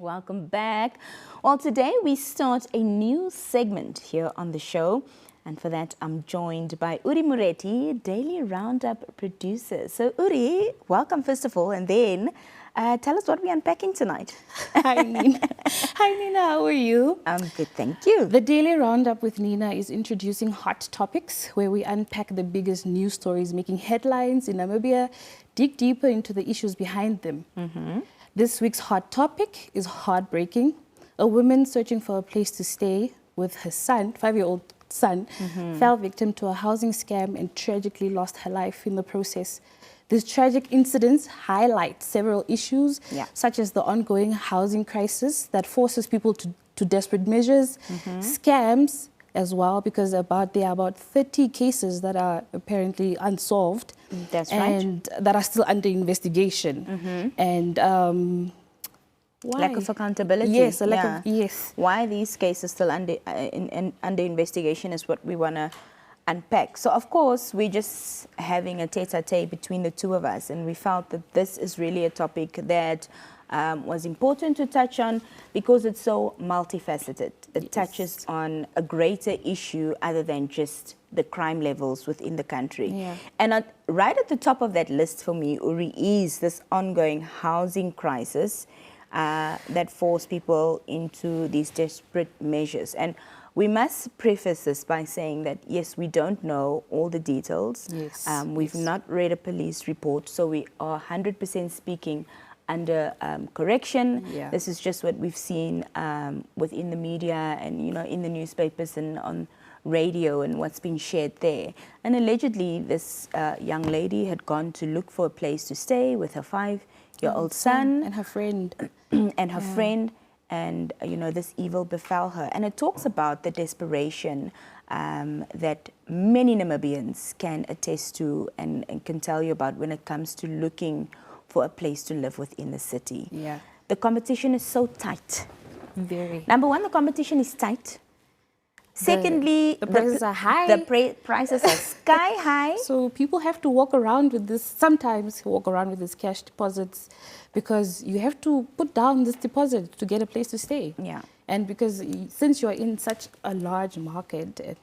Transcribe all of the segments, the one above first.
welcome back. Well, today we start a new segment here on the show. And for that, I'm joined by Mureti, Daily Roundup producer. So Uri, welcome first of all, and then tell us what we're unpacking tonight. Hi, Nina. Hi, Nina. How are you? I'm good, thank you. The Daily Roundup with Nina is introducing hot topics where we unpack the biggest news stories making headlines in Namibia, dig deeper into the issues behind them. This week's hot topic is heartbreaking. A woman searching for a place to stay with her son, 5-year-old son, fell victim to a housing scam and tragically lost her life in the process. These tragic incidents highlight several issues, such as the ongoing housing crisis that forces people to desperate measures, scams as well, because there are about 30 cases that are apparently unsolved. That's right. And that are still under investigation. And why? Lack of accountability. Yes, a lack of, yes. Why these cases still under investigation is what we want to unpack. So, of course, we're just having a tete-a-tete between the two of us, and we felt that this is really a topic that was important to touch on because it's so multifaceted. It touches on a greater issue other than just the crime levels within the country. And right at the top of that list for me, Uri, is this ongoing housing crisis that force people into these desperate measures. And we must preface this by saying that, yes, we don't know all the details. We've not read a police report, so we are 100% speaking under correction. This is just what we've seen within the media and, you know, in the newspapers and on radio and what's been shared there. And allegedly, this young lady had gone to look for a place to stay with her 5-year-old son and her friend. And her friend, and you know, this evil befell her. And it talks about the desperation that many Namibians can attest to and can tell you about when it comes to looking for a place to live within the city. The competition is so tight. Very. Number one, the competition is tight. Secondly, the prices are high. The prices are sky high. So people have to walk around with this, sometimes walk around with these cash deposits, because you have to put down this deposit to get a place to stay. And because since you're in such a large market and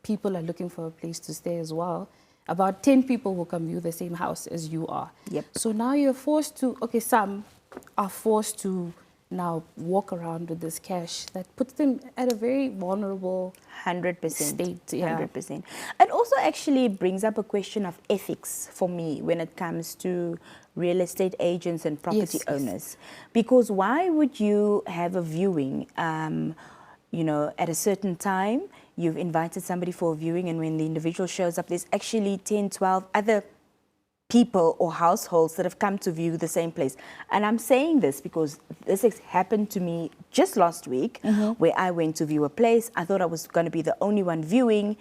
people are looking for a place to stay as well, about 10 people will come view the same house as you are. So now you're forced to, okay, some are forced to now walk around with this cash that puts them at a very vulnerable 100% state. 100%. It also actually brings up a question of ethics for me when it comes to real estate agents and property owners. Because why would you have a viewing, you know, at a certain time, you've invited somebody for a viewing, and when the individual shows up, there's actually 10, 12 other people or households that have come to view the same place. And I'm saying this because this has happened to me just last week, where I went to view a place. I thought I was going to be the only one viewing,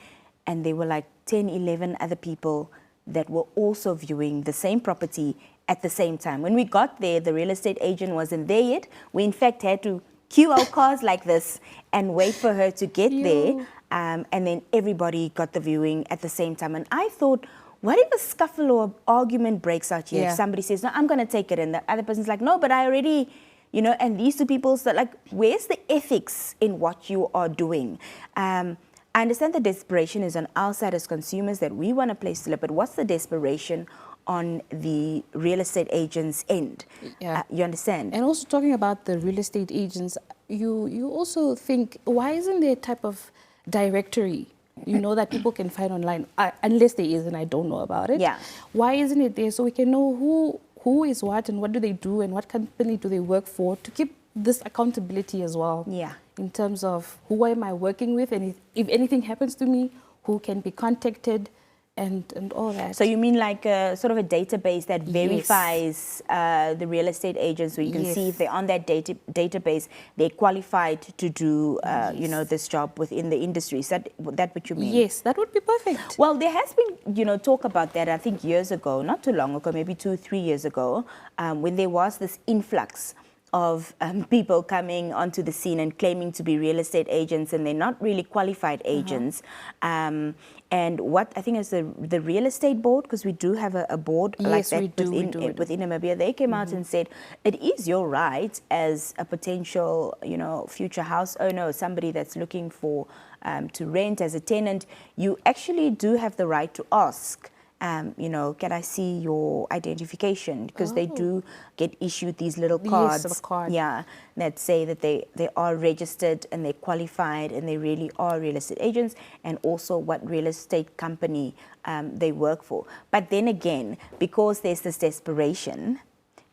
and there were like 10, 11 other people that were also viewing the same property at the same time. When we got there, the real estate agent wasn't there yet. We in fact had to queue our cars like this and wait for her to get there. And then everybody got the viewing at the same time. And I thought, what if a scuffle or argument breaks out here? If somebody says, no, I'm going to take it, and the other person's like, no, but I already, you know, and these two people, so like, where's the ethics in what you are doing? I understand the desperation is on our side as consumers that we want a place to live, but what's the desperation on the real estate agent's end? You understand? And also talking about the real estate agents, you also think, why isn't there a type of directory, you know, that people can find online, unless there is, and I don't know about it. Why isn't it there, so we can know who is what and what do they do and what company do they work for, to keep this accountability as well. In terms of who am I working with, and if anything happens to me, who can be contacted, and all that. So you mean like sort of a database that verifies the real estate agents, so you can see if they're on that database, they're qualified to do, you know, this job within the industry. Is that what you mean? Yes, that would be perfect. Well, there has been, you know, talk about that, I think years ago, not too long ago, maybe 2 or 3 years ago, when there was this influx of people coming onto the scene and claiming to be real estate agents, and they're not really qualified agents. And what I think is the real estate board, because we do have a board like that within Namibia, they came out and said it is your right as a potential, future house owner or somebody that's looking for to rent as a tenant. You actually do have the right to ask, can I see your identification? Because they do get issued these little cards. Yes, card. Yeah, that say that they are registered and they're qualified and they really are real estate agents, and also what real estate company they work for. But then again, because there's this desperation,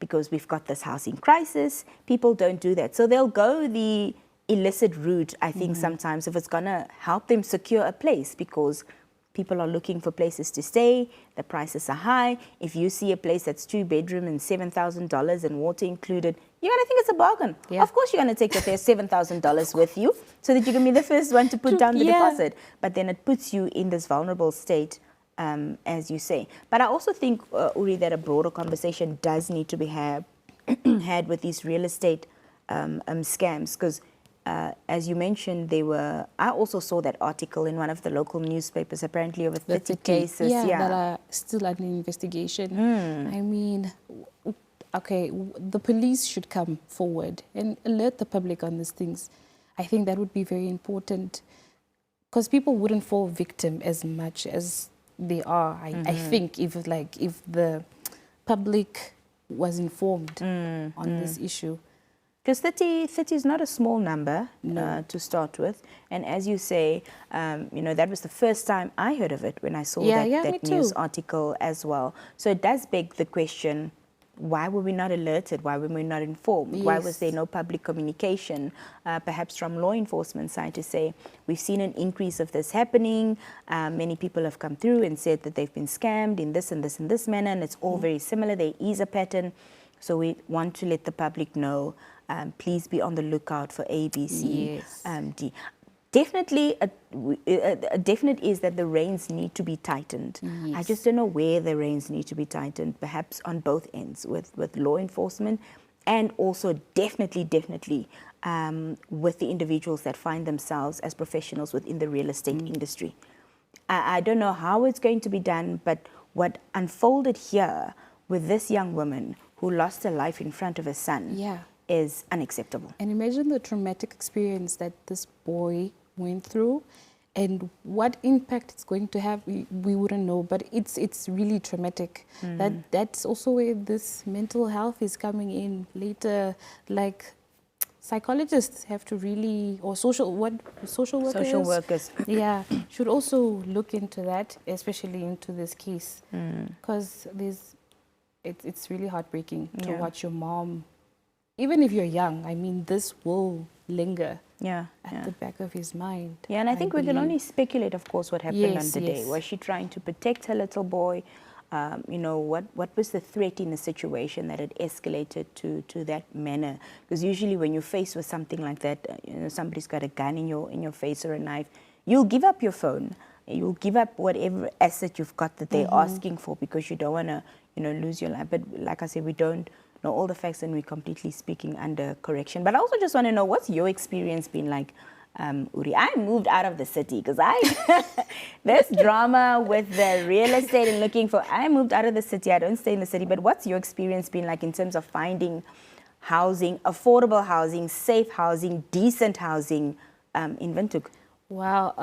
because we've got this housing crisis, people don't do that. So they'll go the illicit route, I think, sometimes, if it's going to help them secure a place, because people are looking for places to stay. The prices are high. If you see a place that's 2-bedroom and $7,000 and water included, you're going to think it's a bargain. Yeah. Of course, you're going to take that $7,000 with you so that you can be the first one to put down the deposit. But then it puts you in this vulnerable state, as you say. But I also think, Uri, that a broader conversation does need to be had with these real estate scams, because as you mentioned, I also saw that article in one of the local newspapers, apparently over 30 cases. That are still under investigation. I mean, okay, the police should come forward and alert the public on these things. I think that would be very important, because people wouldn't fall victim as much as they are. I think if the public was informed on this issue. Because 30 is not a small number to start with. And as you say, that was the first time I heard of it when I saw that news article as well. So it does beg the question, why were we not alerted? Why were we not informed? Yes. Why was there no public communication, perhaps from law enforcement side, to say, we've seen an increase of this happening. Many people have come through and said that they've been scammed in this and this and this manner, and it's all very similar. There is a pattern. So we want to let the public know, please be on the lookout for A, B, C, D. Definitely, a definite is that the reins need to be tightened. Yes. I just don't know where the reins need to be tightened, perhaps on both ends, with law enforcement, and also definitely with the individuals that find themselves as professionals within the real estate industry. I don't know how it's going to be done, but what unfolded here with this young woman who lost her life in front of her son is unacceptable. And imagine the traumatic experience that this boy went through, and what impact it's going to have, we wouldn't know, but it's really traumatic. That's also where this mental health is coming in later. Like, psychologists have to really, or social workers should also look into that, especially into this case, because it's really heartbreaking to watch your mom. Even if you're young, I mean, this will linger at the back of his mind. Yeah, and I think we can only speculate, of course, what happened on the day. Was she trying to protect her little boy? What was the threat in the situation that had escalated to that manner? Because usually when you're faced with something like that, somebody's got a gun in your face or a knife, you'll give up your phone. You'll give up whatever asset you've got that they're asking for, because you don't want to, lose your life. But like I said, we don't know all the facts, and we're completely speaking under correction. But I also just want to know, what's your experience been like, Uri? I moved out of the city because there's drama with the real estate and I moved out of the city. I don't stay in the city. But what's your experience been like in terms of finding housing, affordable housing, safe housing, decent housing in Windhoek? Well,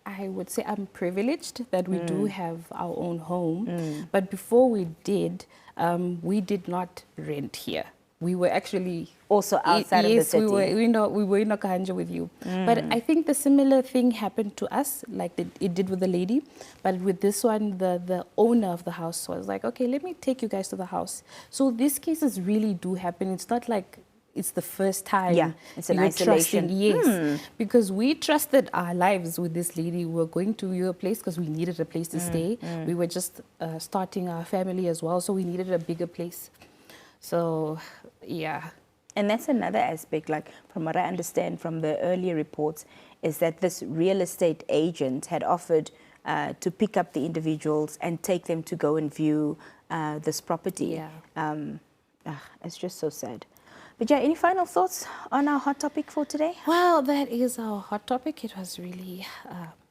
I would say I'm privileged that we do have our own home. But before we did not rent here. We were actually also outside of the city. Yes, we were in Okahanja with you. But I think the similar thing happened to us, like it did with the lady. But with this one, the owner of the house was like, okay, let me take you guys to the house. So these cases really do happen. It's not like it's the first time. It's an isolation. Yes, because we trusted our lives with this lady. We were going to your place because we needed a place to stay. We were just starting our family as well, so we needed a bigger place. So, yeah. And that's another aspect, like from what I understand from the earlier reports, is that this real estate agent had offered to pick up the individuals and take them to go and view this property. It's just so sad. But yeah, any final thoughts on our hot topic for today? Well, that is our hot topic. It was really,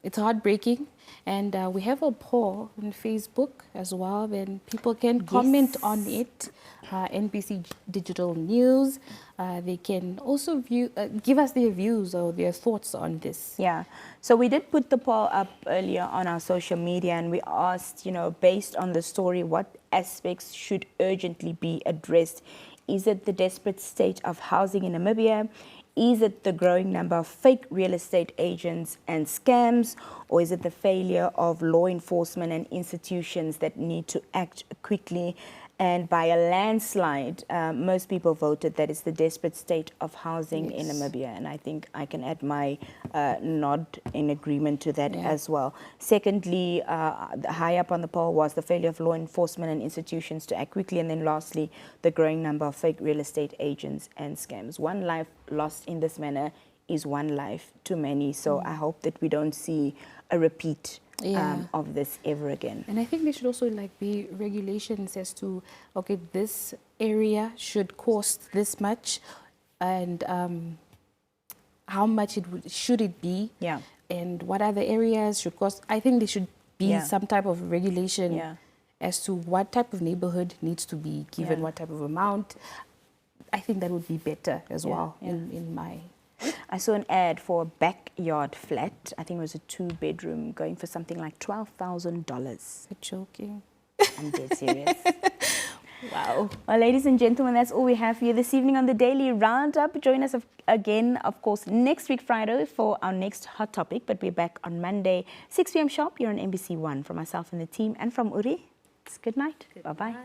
it's heartbreaking. And we have a poll on Facebook as well. Then people can comment on it. NBC Digital News. They can also give us their views or their thoughts on this. Yeah. So we did put the poll up earlier on our social media, and we asked, based on the story, what aspects should urgently be addressed. Is it the desperate state of housing in Namibia? Is it the growing number of fake real estate agents and scams? Or is it the failure of law enforcement and institutions that need to act quickly? And by a landslide, most people voted that it's the desperate state of housing in Namibia. And I think I can add my nod in agreement to that as well. Secondly, high up on the poll was the failure of law enforcement and institutions to act quickly. And then lastly, the growing number of fake real estate agents and scams. One life lost in this manner is one life too many. So I hope that we don't see a repeat of this ever again. And I think there should also be regulations as to, okay, this area should cost this much, and how much should it be, and what other areas should cost. I think there should be some type of regulation as to what type of neighborhood needs to be given what type of amount. I think that would be better as well in my... I saw an ad for a backyard flat. I think it was a 2-bedroom going for something like $12,000. You're joking. I'm dead serious. Wow. Well, ladies and gentlemen, that's all we have for you this evening on the Daily Roundup. Join us again, of course, next week, Friday, for our next hot topic. But we're back on Monday, 6 p.m. sharp here on NBC One. From myself and the team and from Uri, it's good night. Bye-bye.